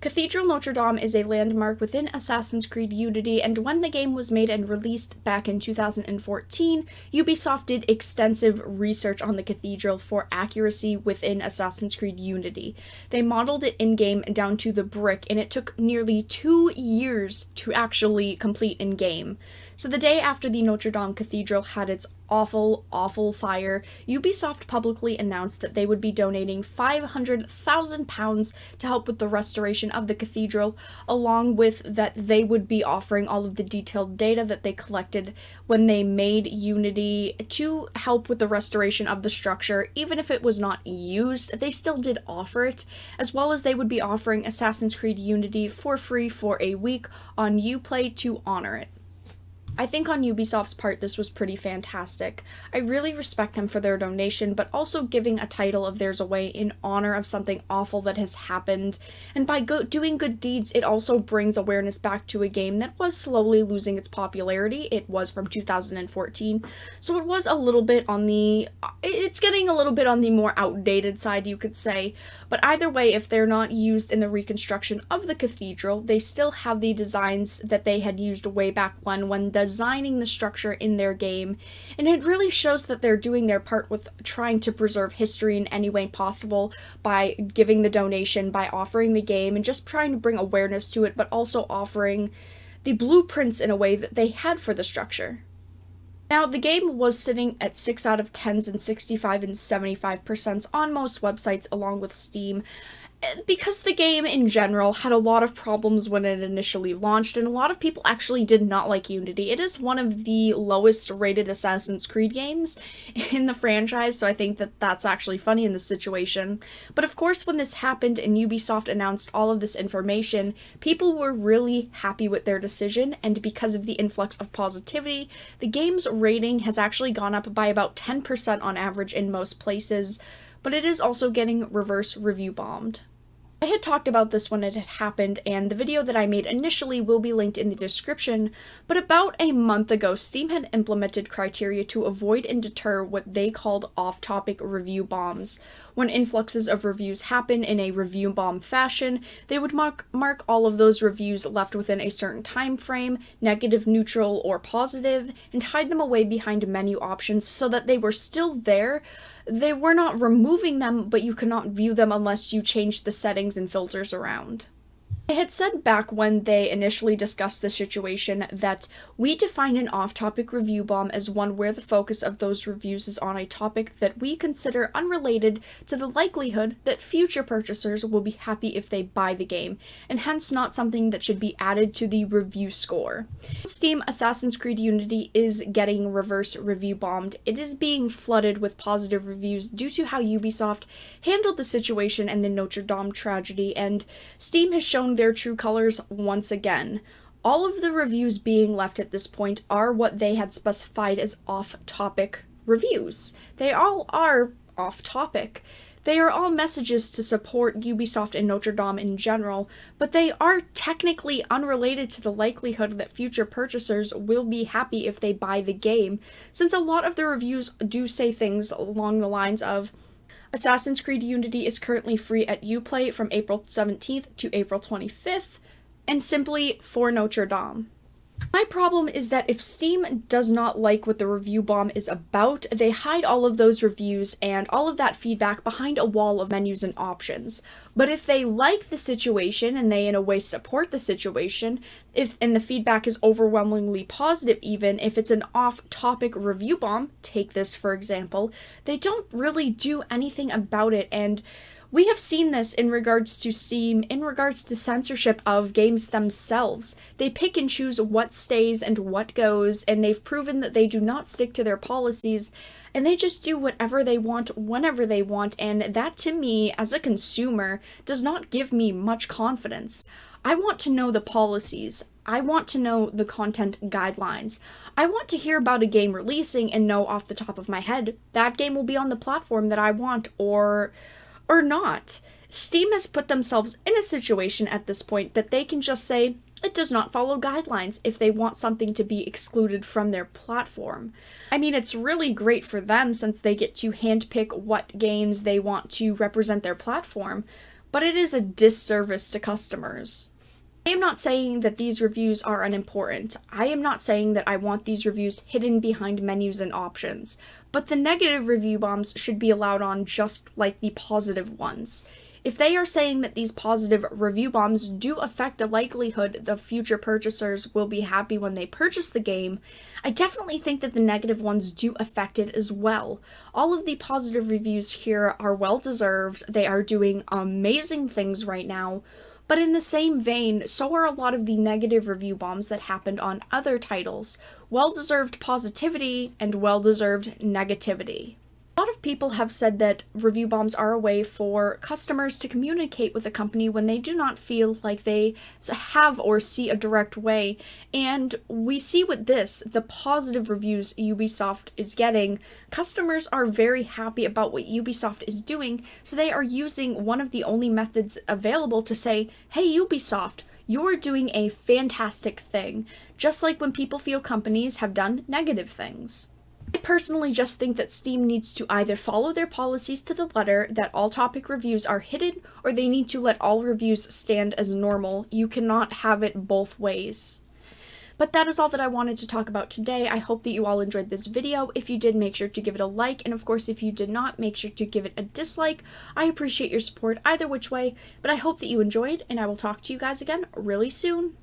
Cathedral Notre Dame is a landmark within Assassin's Creed Unity, and when the game was made and released back in 2014, Ubisoft did extensive research on the cathedral for accuracy within Assassin's Creed Unity. They modeled it in-game down to the brick, and it took nearly 2 years to actually complete in-game. So the day after the Notre Dame Cathedral had its awful fire, Ubisoft publicly announced that they would be donating £500,000 to help with the restoration of the cathedral, along with that they would be offering all of the detailed data that they collected when they made Unity to help with the restoration of the structure. Even if it was not used, they still did offer it, as well as they would be offering Assassin's Creed Unity for free for a week on Uplay to honor it. I think on Ubisoft's part this was pretty fantastic. I really respect them for their donation, but also giving a title of theirs away in honor of something awful that has happened, and by doing good deeds it also brings awareness back to a game that was slowly losing its popularity. It was from 2014, so it was a little bit on the... it's getting a little bit on the more outdated side, you could say, but either way, if they're not used in the reconstruction of the cathedral, they still have the designs that they had used way back when designing the structure in their game, and it really shows that they're doing their part with trying to preserve history in any way possible by giving the donation, by offering the game, and just trying to bring awareness to it, but also offering the blueprints in a way that they had for the structure. Now, the game was sitting at 6 out of 10s and 65 and 75% on most websites along with Steam, because the game in general had a lot of problems when it initially launched, and a lot of people actually did not like Unity. It is one of the lowest rated Assassin's Creed games in the franchise, so I think that that's actually funny in this situation. But of course, when this happened and Ubisoft announced all of this information, people were really happy with their decision, and because of the influx of positivity, the game's rating has actually gone up by about 10% on average in most places, but it is also getting reverse review bombed. I had talked about this when it had happened, and the video that I made initially will be linked in the description, but about a month ago, Steam had implemented criteria to avoid and deter what they called off-topic review bombs. When influxes of reviews happen in a review bomb fashion, they would mark all of those reviews left within a certain time frame, negative, neutral, or positive, and hide them away behind menu options so that they were still there. They were not removing them, but you could not view them unless you changed the settings and filters around. I had said back when they initially discussed the situation that we define an off-topic review bomb as one where the focus of those reviews is on a topic that we consider unrelated to the likelihood that future purchasers will be happy if they buy the game, and hence not something that should be added to the review score. Steam, Assassin's Creed Unity is getting reverse review bombed. It is being flooded with positive reviews due to how Ubisoft handled the situation and the Notre Dame tragedy, and Steam has shown their true colors once again. All of the reviews being left at this point are what they had specified as off-topic reviews. They all are off-topic. They are all messages to support Ubisoft and Notre Dame in general, but they are technically unrelated to the likelihood that future purchasers will be happy if they buy the game, since a lot of the reviews do say things along the lines of, Assassin's Creed Unity is currently free at Uplay from April 17th to April 25th, and simply for Notre Dame. My problem is that if Steam does not like what the review bomb is about, they hide all of those reviews and all of that feedback behind a wall of menus and options. But if they like the situation and they in a way support the situation, and the feedback is overwhelmingly positive, even if it's an off-topic review bomb, take this for example, they don't really do anything about it, and we have seen this in regards to Steam, in regards to censorship of games themselves. They pick and choose what stays and what goes, and they've proven that they do not stick to their policies, and they just do whatever they want, whenever they want, and that to me, as a consumer, does not give me much confidence. I want to know the policies. I want to know the content guidelines. I want to hear about a game releasing and know off the top of my head, that game will be on the platform that I want, or not. Steam has put themselves in a situation at this point that they can just say, it does not follow guidelines if they want something to be excluded from their platform. I mean, it's really great for them since they get to handpick what games they want to represent their platform, but it is a disservice to customers. I am not saying that these reviews are unimportant. I am not saying that I want these reviews hidden behind menus and options, but the negative review bombs should be allowed on just like the positive ones. If they are saying that these positive review bombs do affect the likelihood the future purchasers will be happy when they purchase the game, I definitely think that the negative ones do affect it as well. All of the positive reviews here are well deserved. They are doing amazing things right now. But in the same vein, so are a lot of the negative review bombs that happened on other titles. Well-deserved positivity and well-deserved negativity. A lot of people have said that review bombs are a way for customers to communicate with a company when they do not feel like they have or see a direct way, and we see with this, the positive reviews Ubisoft is getting, customers are very happy about what Ubisoft is doing, so they are using one of the only methods available to say, hey Ubisoft, you're doing a fantastic thing, just like when people feel companies have done negative things. I personally just think that Steam needs to either follow their policies to the letter that all topic reviews are hidden, or they need to let all reviews stand as normal. You cannot have it both ways. But that is all that I wanted to talk about today. I hope that you all enjoyed this video. If you did, make sure to give it a like, and of course if you did not, make sure to give it a dislike. I appreciate your support either which way, but I hope that you enjoyed, and I will talk to you guys again really soon.